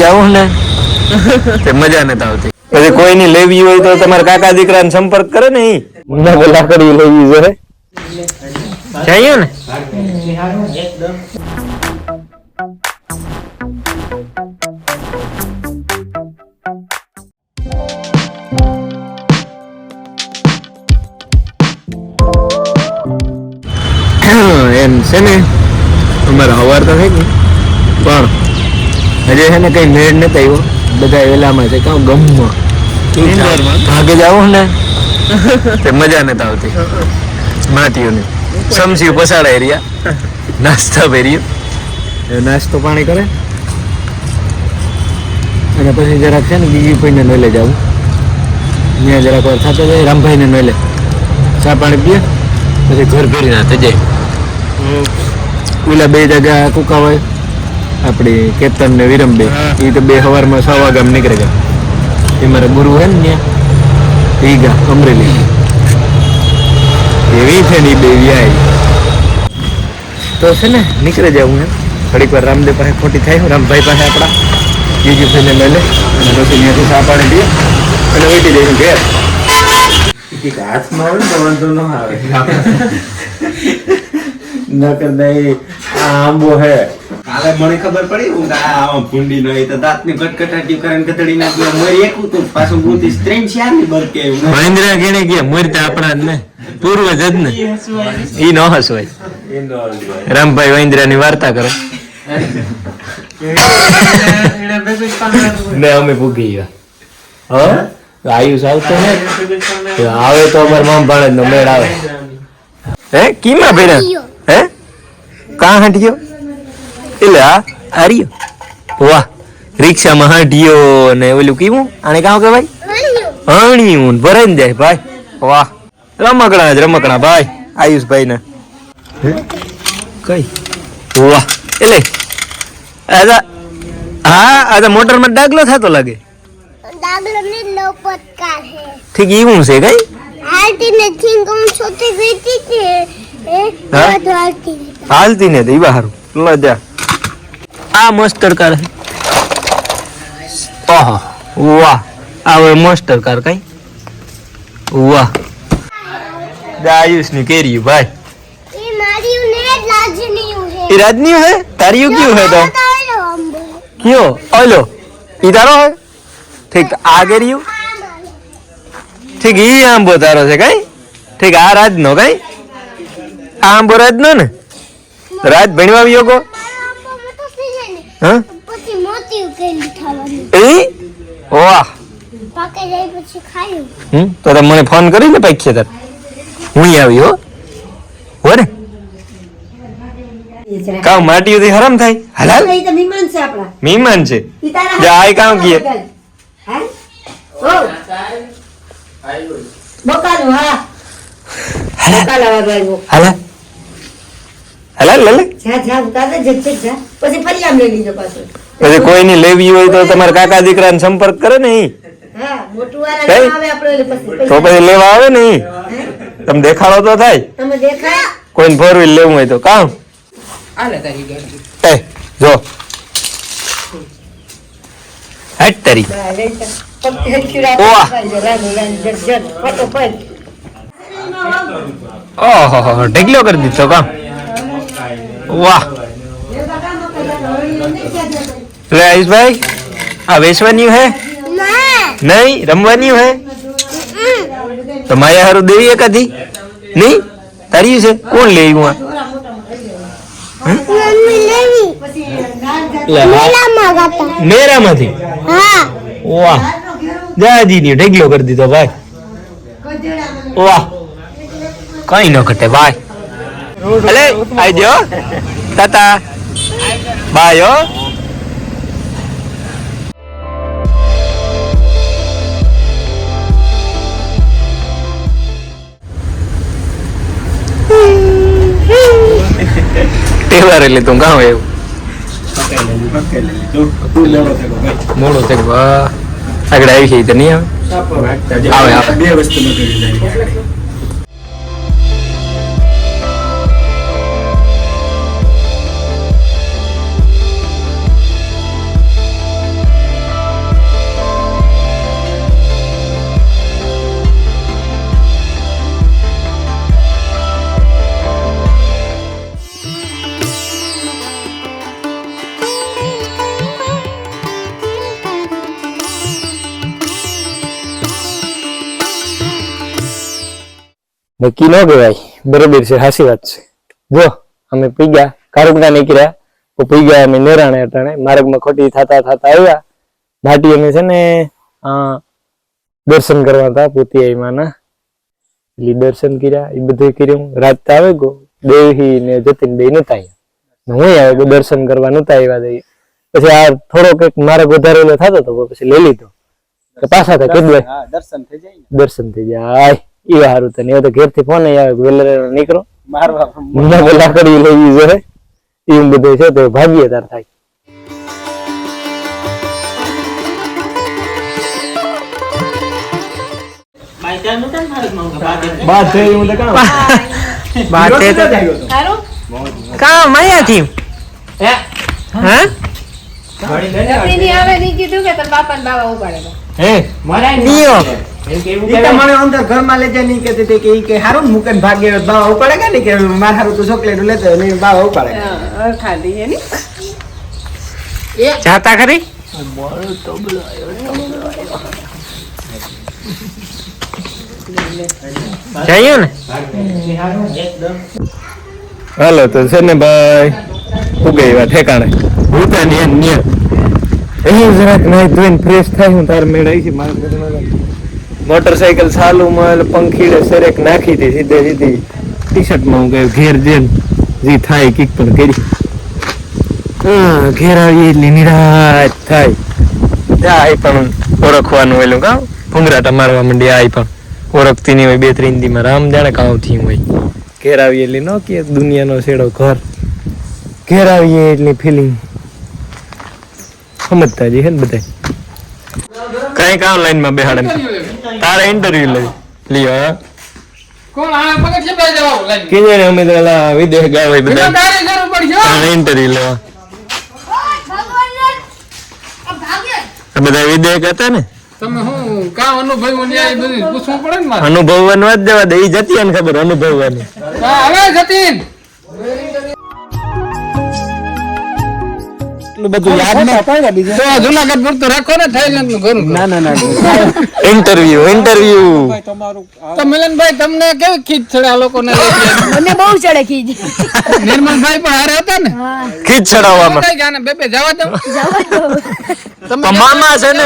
જાવ ને તે મજા નથી આવતી. પછી કોઈની લેવી હોય તો તમારા કાકા દીકરાને સંપર્ક કરે ને મને લાકડી લેવી છે જઈએ ને. એમ છે ને અમારે સવાર તો થઈ ગઈ પણ હજે છે ને કઈ મેળ નથી આવ્યો. બધા વેલામાં છે કાં ગમમાં ભાગે જાવ ને તે મજા નથી આવતી. માટીઓની સમસી પસાડા એરિયા નાસ્તા ભેર્યું નાસ્તો પાણી કરે અને પછી જરાક છે ને બીજી કોઈને ન લઈ જવું. ત્યાં જરાક વાર થતો જાય રામભાઈને ન લે ચા પાણી પીએ પછી ઘર ભેરી ના થઈ જાય. પેલા બે જગ્યા કુકા હોય આપણી કેતન ને વિરમ બે એ તો બે સવારમાં 6 વાગ્યા નીકળે ગયા. એ મારા ગુરુ હે ને ત્યાં એ ગયા અમરેલી એવી છે ને એ બે વ્યાય તો છે ને નીકળે જવું એમ. થોડીક વાર રામદેવ પાસે ખોટી થાય રામભાઈ પાસે આપણા બીજી ફઈને લઈ લે અને પછી ત્યાંથી ચા પાણી પીએ અને ઉઠી જઈશું ઘેર. હાથમાં આવે ને તો વાંધો ન આવે ન કરતા આંબો હે. કાલે મને ખબર પડી હું આ ભૂંડી નો તો દાંતની કટકટાટી કરીને કતડી નાખ્યો મરી એકું તો પાછું બુતી સ્ટ્રેન છે આની બરકે મહેન્દ્ર ગેણે ગયા મરતા આપણા જ ને પૂર્વજ જ ને ઈ નો હસવાય. રામભાઈ મહેન્દ્રની વાર્તા કરે ને અમે ભૂગી ગયા. હા આયુષ આવતો ને આવે તો અમાર મામ ભાણેજ નો મેળ આવે. હે કીમાં ભેરા હે કાં હટ્યો એટલે આ આર્યો વાહ રિક્ષામાં હાંઢિયો ને ઓલું કીવું આને કાં કહેવાય હણ્યું ભરાઈ ને જાય ભાઈ. વાહ રમકડા જ રમકડા ભાઈ આયુષભાઈ ને કઈ વાહ એટલે આજા હા આજા મોટરમાં ડાગલો થતો લાગે. દાગલો ને લોપટકાર હે ઠીક એવું છે કઈ હાલતી ને થિંગમ છોટી ગઈ છે એ હાલતી ને તો ઈ બહાર લજા આ મસ્ટર કાર હે. ઓહો વાહ આ મસ્ટર કાર કઈ વાહ આયુષ ની કેરી ભાઈ એ મારીયું ને રાજનીયું હે. એ રાજનીયું હે તારીયું ક્યું હે તો ક્યો ઓલો ઈ તારો હે ઠીક આ કેરીયું ઠીક ઈ આંબો તારો છે કઈ ઠીક આ રાજ નો કઈ આ આંબો રાજ નો ને રાજ ભણવા આવ્યો કો હા પછી મોતી ઉકેલી ખાવાની એ વાહ પાકે જાય પછી ખાયું. તો તમે મને ફોન કરીને પાક્યા તાર હું આવી હો ને કામ માટીઓથી હરામ થાય હલાલ મહેમાન છે આપણા મહેમાન છે જા આય કામ કીએ બકાલો હા બકાલા વાળો હલા હલાલ લે જા જા ઉતારે જજ જા પછી ફરી આમ લઈ લીધો પાછો. પછી કોઈની લેવી હોય તો તમારા કાકા દીકરાને સંપર્ક કરે ને હા મોટું વાળા આવે આપણે પછી તો પછી લેવા આવે ને તમે દેખાડો તો થાય. તમે દેખાય કોઈને 4 વ્હીલ લેવું હોય તો કામ આલે તારી ગાડી એ જો હટ તારી ઓહો ઢગલો કરી દીધો કામ વાહ. લે આયુષભાઈ આ વેચવાની હે નહીં રમવાની હે તો માયા હારું દેવી એકાદી નહીં તારી છે કોણ લે હું મમ્મી લેવી મેલામાં ગાતા મેરામાંથી હા વાહ દાદી ની ઢગલો કરી દીધો ભાઈ વાહ કઈ ન ઘટે ભાઈ. અલે આજો તાતા બાય હો. તહેવાર એટલે તું ગાવ એવું મોડો છે આગળ આવી છે તો નહીં આવે આવે બે વસ્તુ નક્કી ન કહેવાય. બરોબર છે, સાચી વાત છે. જો અમે પી ગયા કારુકડા નીકળ્યા તો પી ગયા અમે નેરાણે અટાણે માર્ગમાં ખોટી થતા આવ્યા. ભાટી અમે છે ને દર્શન કરવા હતા પોતી માના, એટલે દર્શન કર્યા એ બધું કર્યું. રાત આવે ગો દેવહી ને જતીન બે નતા આવ્યા, હું આવે ગો દર્શન કરવા નતા આવ્યા. પછી આ થોડો કઈક માર્ગ વધારેલો થતો હતો પછી લઈ લીધો પાછા હતા કીધું દર્શન થઈ જાય એ સારું તને. તો ઘેર થી ફોન આવે વેલેરા નીકળો લાકડી લઈ જાય એવું બધું છે તો ભાગીએ તાર થાય. અંદર ઘરમાં લઈ જાય નહીં કહેતી કે ઈ કે હારું મુકન ભાગે બાવા ઉપાડે કે નહીં કે માર હારું તો ચોકલેટ લેતો નહીં બાવા ઉપાડે ખાધી એની જાતા ખરી જઈએ ને. હાલો તો છે ને ભાઈ ઉગે એવા ઠેકાણે ભૂતાની અન્ય એ જરાક નાઈ ધોઈને ફ્રેશ થાય હું તાર મેળાઈ છે. મોટરસાયકલ ચાલુ માં પંખીડે સરેક નાખી હતી સીધે સીધી ટી શર્ટ માં હું ગયો ઘેર જઈને જે થાય કીક પણ કરી ઘેર આવી એટલી નિરાશ થાય. ત્યાં પણ ઓળખવાનું હોય કામ ભૂંગરાટા મારવા માંડી આ પણ ઓળખતી નહીં હોય 2-3 દીમાં રામ જાણે કામ થયું હોય. ઘેર આવીએ એટલે ન કે દુનિયાનો છેડો ઘર ઘેર આવીએ એટલી ફિલિંગ સમજતા જઈએ ને બધા. કઈ કામ લાઈન માં બેહાડે તારે ઇન્ટરવ્યુ લ્યો કોણ આ પગડ છે ભાઈ જવાબ લાઈન કીધે ને અમે તો વિદેશ ગયા હોય બધા ઇન્ટરવ્યુ લેવા બધા વિદેશ હતા ને. તમે હું કામ અનુભવ ને આ બધું પૂછવું પડે ને મારે. અનુભવવાનું વાત દેવા દે ઈ જતી ને ખબર અનુભવવાની. હવે જતીન બધું યાદ ન થાય બીજું તો જુનાગઢ પર તો રાખો ને થાઈલેન્ડ નું ઘર. ના ઇન્ટરવ્યુ તો મિલનભાઈ તમને કેવી ખીચ ચડે આ લોકો ને મને બહુ ચડે ખીજ. નિર્મલભાઈ પણ હારે હતા ને ખીચ ચડાવવામાં કઈ ગાને બે જવા દો મામા છે ને